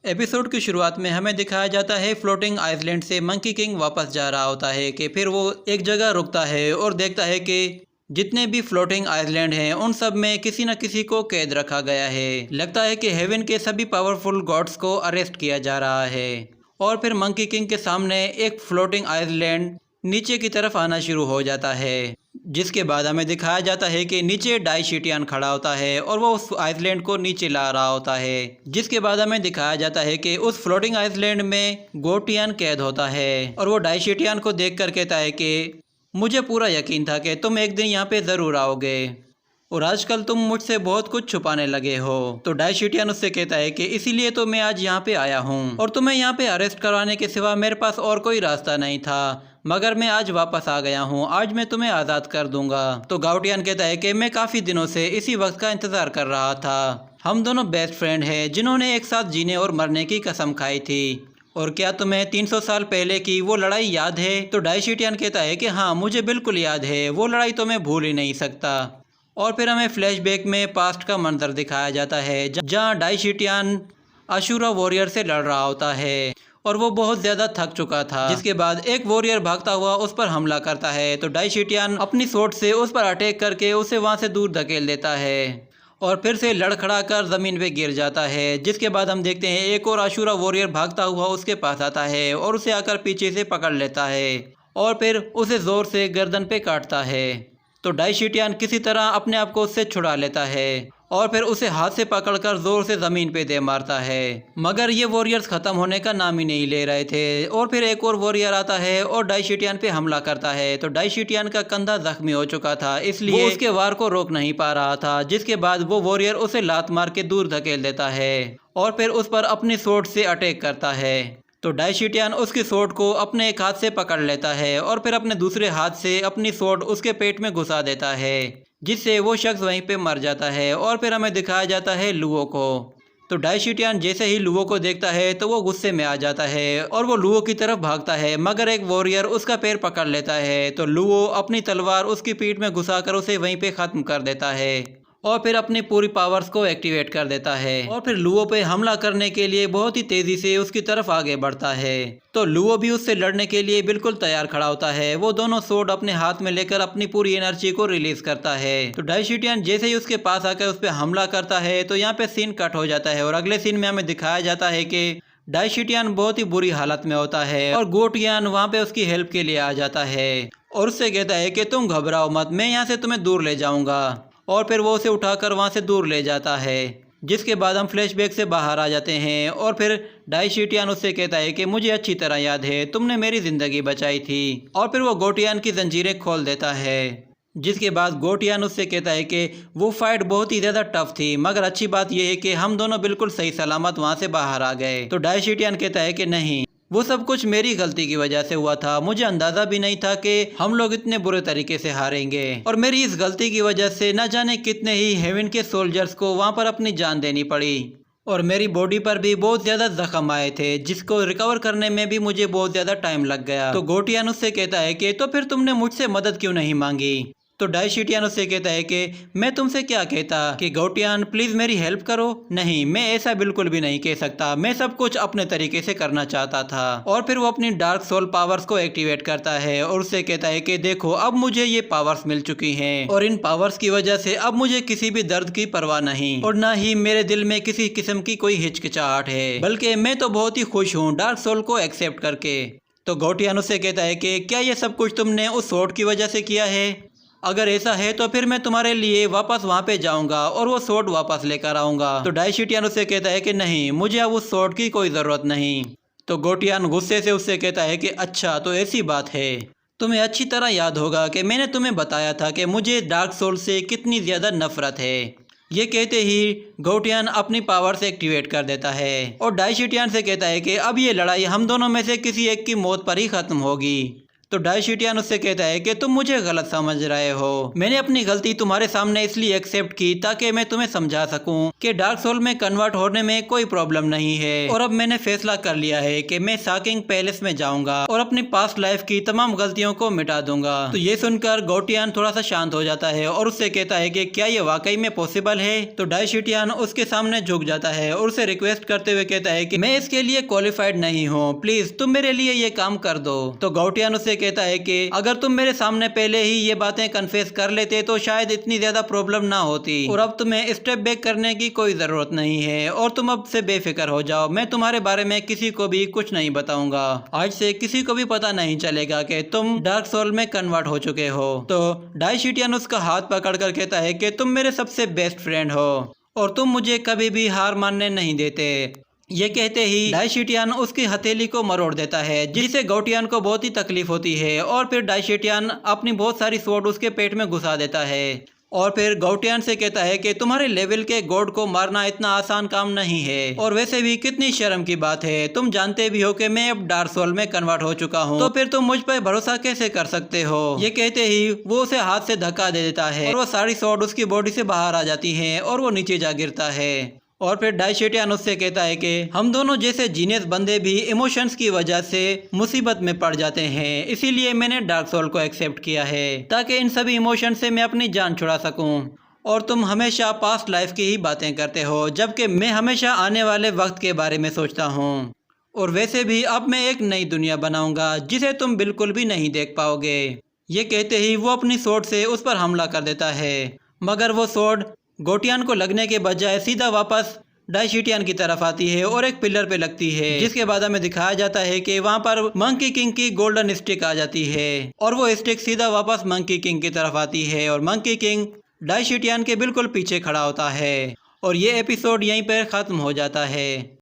Episode की शुरुआत में हमें दिखाया जाता है फ्लोटिंग आइलैंड से मंकी किंग वापस जा रहा होता है कि फिर वो एक जगह रुकता है और देखता है कि जितने भी फ्लोटिंग आइलैंड हैं उन सब में किसी न किसी को कैद रखा गया है। लगता है कि हेवन के सभी पावरफुल गॉड्स को अरेस्ट किया जा रहा है। और फिर मंकी किंग के सामने एक फ्लोटिंग आइलैंड नीचे की तरफ आना शुरू हो जाता है, जिसके बाद हमें दिखाया जाता है कि नीचे डाइशिटियन खड़ा होता है और वो उस आइलैंड को नीचे ला रहा होता है। जिसके बाद हमें दिखाया जाता है कि उस फ्लोटिंग आइलैंड में गोटियन कैद होता है और वो डाइशिटियन को देख कर कहता है कि मुझे पूरा यकीन था कि तुम एक दिन यहाँ पे ज़रूर आओगे और आजकल तुम मुझसे बहुत कुछ छुपाने लगे हो। तो डाइशिटियन उससे कहता है कि इसीलिए तो मैं आज यहाँ पे आया हूँ और तुम्हें यहाँ पे अरेस्ट करवाने के सिवा मेरे पास और कोई रास्ता नहीं था, मगर मैं आज वापस आ गया हूँ, आज मैं तुम्हें आज़ाद कर दूंगा। तो गाउटियन कहता है कि मैं काफ़ी दिनों से इसी वक्त का इंतज़ार कर रहा था। हम दोनों बेस्ट फ्रेंड हैं जिन्होंने एक साथ जीने और मरने की कसम खाई थी। और क्या तुम्हें 300 साल पहले की वो लड़ाई याद है? तो डाइशिटियन कहता है कि हाँ, मुझे बिल्कुल याद है, वो लड़ाई तो मैं भूल ही नहीं सकता। और फिर हमें फ्लैशबैक में पास्ट का मंजर दिखाया जाता है जहाँ डाइशिटियन अशुरा वॉरियर से लड़ रहा होता है और वो बहुत ज़्यादा थक चुका था। जिसके बाद एक वॉरियर भागता हुआ उस पर हमला करता है तो डाइशिटियन अपनी स्वॉर्ड से उस पर अटैक करके उसे वहाँ से दूर धकेल देता है और फिर से लड़खड़ा कर ज़मीन पे गिर जाता है। जिसके बाद हम देखते हैं एक और अशुरा वॉरियर भागता हुआ उसके पास आता है और उसे आकर पीछे से पकड़ लेता है और फिर उसे ज़ोर से गर्दन पे काटता है। तो डाइशिटियन किसी तरह अपने आप को उससे छुड़ा लेता है और फिर उसे हाथ से पकड़कर जोर से ज़मीन पे दे मारता है, मगर ये वॉरियर्स ख़त्म होने का नाम ही नहीं ले रहे थे। और फिर एक और वॉरियर आता है और डाइशिटियन पे हमला करता है तो डाइशिटियन का कंधा जख्मी हो चुका था, इसलिए वो उसके वार को रोक नहीं पा रहा था। जिसके बाद वो वॉरियर उसे लात मार के दूर धकेल देता है और फिर उस पर अपनी स्वॉर्ड से अटैक करता है। तो डाइशिटियन उसकी स्वॉर्ड को अपने एक हाथ से पकड़ लेता है और फिर अपने दूसरे हाथ से अपनी स्वॉर्ड उसके पेट में घुसा देता है, जिससे वो शख्स वहीं पे मर जाता है। और फिर हमें दिखाया जाता है लुओ को। तो डाइशिटियन जैसे ही लुओ को देखता है तो वो गुस्से में आ जाता है और वो लुओ की तरफ भागता है, मगर एक वॉरियर उसका पैर पकड़ लेता है तो लुओ अपनी तलवार उसकी पीठ में घुसाकर उसे वहीं पे ख़त्म कर देता है और फिर अपनी पूरी पावर्स को एक्टिवेट कर देता है और फिर लुओ पे हमला करने के लिए बहुत ही तेजी से उसकी तरफ आगे बढ़ता है। तो लुओ भी उससे लड़ने के लिए बिल्कुल तैयार खड़ा होता है। वो दोनों स्वॉर्ड अपने हाथ में लेकर अपनी पूरी एनर्जी को रिलीज करता है। तो डाइशिटियन जैसे ही उसके पास आकर उस पर हमला करता है तो यहाँ पे सीन कट हो जाता है और अगले सीन में हमें दिखाया जाता है कि डाइशिटियन बहुत ही बुरी हालत में होता है और गोटियन वहाँ पे उसकी हेल्प के लिए आ जाता है और उससे कहता है कि तुम घबराओ मत, मैं यहाँ से तुम्हें दूर ले जाऊंगा। और फिर वो उसे उठाकर वहाँ से दूर ले जाता है। जिसके बाद हम फ्लैशबैक से बाहर आ जाते हैं और फिर डाइशिटियन उससे कहता है कि मुझे अच्छी तरह याद है, तुमने मेरी ज़िंदगी बचाई थी। और फिर वो गोटियन की जंजीरें खोल देता है। जिसके बाद गोटियन उससे कहता है कि वो फाइट बहुत ही ज़्यादा टफ थी, मगर अच्छी बात यह है कि हम दोनों बिल्कुल सही सलामत वहाँ से बाहर आ गए। तो डाइशिटियन कहता है कि नहीं, वो सब कुछ मेरी गलती की वजह से हुआ था, मुझे अंदाज़ा भी नहीं था कि हम लोग इतने बुरे तरीके से हारेंगे और मेरी इस गलती की वजह से न जाने कितने ही हेवन के सोल्जर्स को वहाँ पर अपनी जान देनी पड़ी और मेरी बॉडी पर भी बहुत ज़्यादा जख्म आए थे, जिसको रिकवर करने में भी मुझे बहुत ज़्यादा टाइम लग गया। तो गोटियन उससे कहता है कि तो फिर तुमने मुझसे मदद क्यों नहीं मांगी? तो डाइशिटियन उससे कहता है कि मैं तुमसे क्या कहता कि गोटियन प्लीज़ मेरी हेल्प करो। नहीं, मैं ऐसा बिल्कुल भी नहीं कह सकता, मैं सब कुछ अपने तरीके से करना चाहता था। और फिर वो अपनी डार्क सोल पावर्स को एक्टिवेट करता है और उससे कहता है कि देखो अब मुझे ये पावर्स मिल चुकी हैं और इन पावर्स की वजह से अब मुझे किसी भी दर्द की परवाह नहीं और ना ही मेरे दिल में किसी किस्म की कोई हिचकिचाहट है, बल्कि मैं तो बहुत ही खुश हूँ डार्क सोल को एक्सेप्ट करके। तो गोटियन उससे कहता है कि क्या ये सब कुछ तुमने उस स्वॉर्ड की वजह से किया है? अगर ऐसा है तो फिर मैं तुम्हारे लिए वापस वहाँ पे जाऊँगा और वो स्वॉर्ड वापस लेकर आऊँगा। तो डाइशिटियन उससे कहता है कि नहीं, मुझे अब उस स्वॉर्ड की कोई ज़रूरत नहीं। तो गोटियन गुस्से से उससे कहता है कि अच्छा तो ऐसी बात है, तुम्हें अच्छी तरह याद होगा कि मैंने तुम्हें बताया था कि मुझे डार्क सोल से कितनी ज़्यादा नफरत है। ये कहते ही गोटियन अपनी पावर से एक्टिवेट कर देता है और डाइशिटियन से कहता है कि अब ये लड़ाई हम दोनों में से किसी एक की मौत पर ही ख़त्म होगी। तो डाइशिटियन उससे कहता है कि तुम मुझे गलत समझ रहे हो। मैंने अपनी गलती तुम्हारे सामने इसलिए एक्सेप्ट की ताकि मैं तुम्हें समझा सकूं कि डार्क सोल में कन्वर्ट होने में कोई प्रॉब्लम नहीं है। और अब मैंने फैसला कर लिया है कि मैं साकिंग पैलेस में जाऊंगा और अपनी पास्ट लाइफ की तमाम गलतियों को मिटा दूंगा। तो ये सुनकर गोटियन थोड़ा सा शांत हो जाता है और उससे कहता है कि क्या ये वाकई में पॉसिबल है। तो डाइशिटियन उसके सामने झुक जाता है और उसे रिक्वेस्ट करते हुए कहता है कि मैं इसके लिए क्वालिफाइड नहीं हूँ, प्लीज तुम मेरे लिए ये काम कर दो। तो गोटियन उससे कहता है कि अगर तुम मेरे सामने पहले ही ये बातें कन्फेस कर लेते तो शायद इतनी ज्यादा प्रॉब्लम ना होती और अब तुम्हें स्टेप बैक करने की कोई जरूरत नहीं है और तुम अब से बेफिक्र हो जाओ। मैं तुम्हारे बारे में किसी को भी कुछ नहीं बताऊंगा। आज से किसी को भी पता नहीं चलेगा कि तुम डार्क सोल में कन्वर्ट हो चुके हो। तो डाइशिटियन उसका हाथ पकड़कर कहता है कि तुम मेरे सबसे बेस्ट फ्रेंड हो और तुम मुझे कभी भी हार मानने नहीं देते। ये कहते ही डाइशिटियन उसकी हथेली को मरोड़ देता है जिससे गोटियन को बहुत ही तकलीफ होती है और फिर डाइशिटियन अपनी बहुत सारी स्वॉर्ड उसके पेट में घुसा देता है और फिर गोटियन से कहता है कि तुम्हारे लेवल के गॉड को मारना इतना आसान काम नहीं है और वैसे भी कितनी शर्म की बात है, तुम जानते भी हो कि मैं अब डार्क सोल में कन्वर्ट हो चुका हूँ, तो फिर तुम मुझ पर भरोसा कैसे कर सकते हो। ये कहते ही वो उसे हाथ से धक्का दे देता है और वो सारी स्वॉर्ड उसकी बॉडी से बाहर आ जाती है और वो नीचे जा गिरता है। और फिर डाइशिटियन उससे कहता है कि हम दोनों जैसे जीनियस बंदे भी इमोशंस की वजह से मुसीबत में पड़ जाते हैं, इसीलिए मैंने डार्क सोल को एक्सेप्ट किया है ताकि इन सभी इमोशन से मैं अपनी जान छुड़ा सकूं। और तुम हमेशा पास्ट लाइफ की ही बातें करते हो जबकि मैं हमेशा आने वाले वक्त के बारे में सोचता हूँ। और वैसे भी अब मैं एक नई दुनिया बनाऊंगा जिसे तुम बिल्कुल भी नहीं देख पाओगे। ये कहते ही वो अपनी स्वॉर्ड से उस पर हमला कर देता है, मगर वो स्वॉर्ड गोटियन को लगने के बजाय सीधा वापस डाइशिटियन की तरफ आती है और एक पिलर पे लगती है, जिसके बाद हमें दिखाया जाता है कि वहाँ पर मंकी किंग की गोल्डन स्टिक आ जाती है और वो स्टिक सीधा वापस मंकी किंग की तरफ आती है और मंकी किंग डाइशिटियन के बिल्कुल पीछे खड़ा होता है। और ये एपिसोड यहीं पर ख़त्म हो जाता है।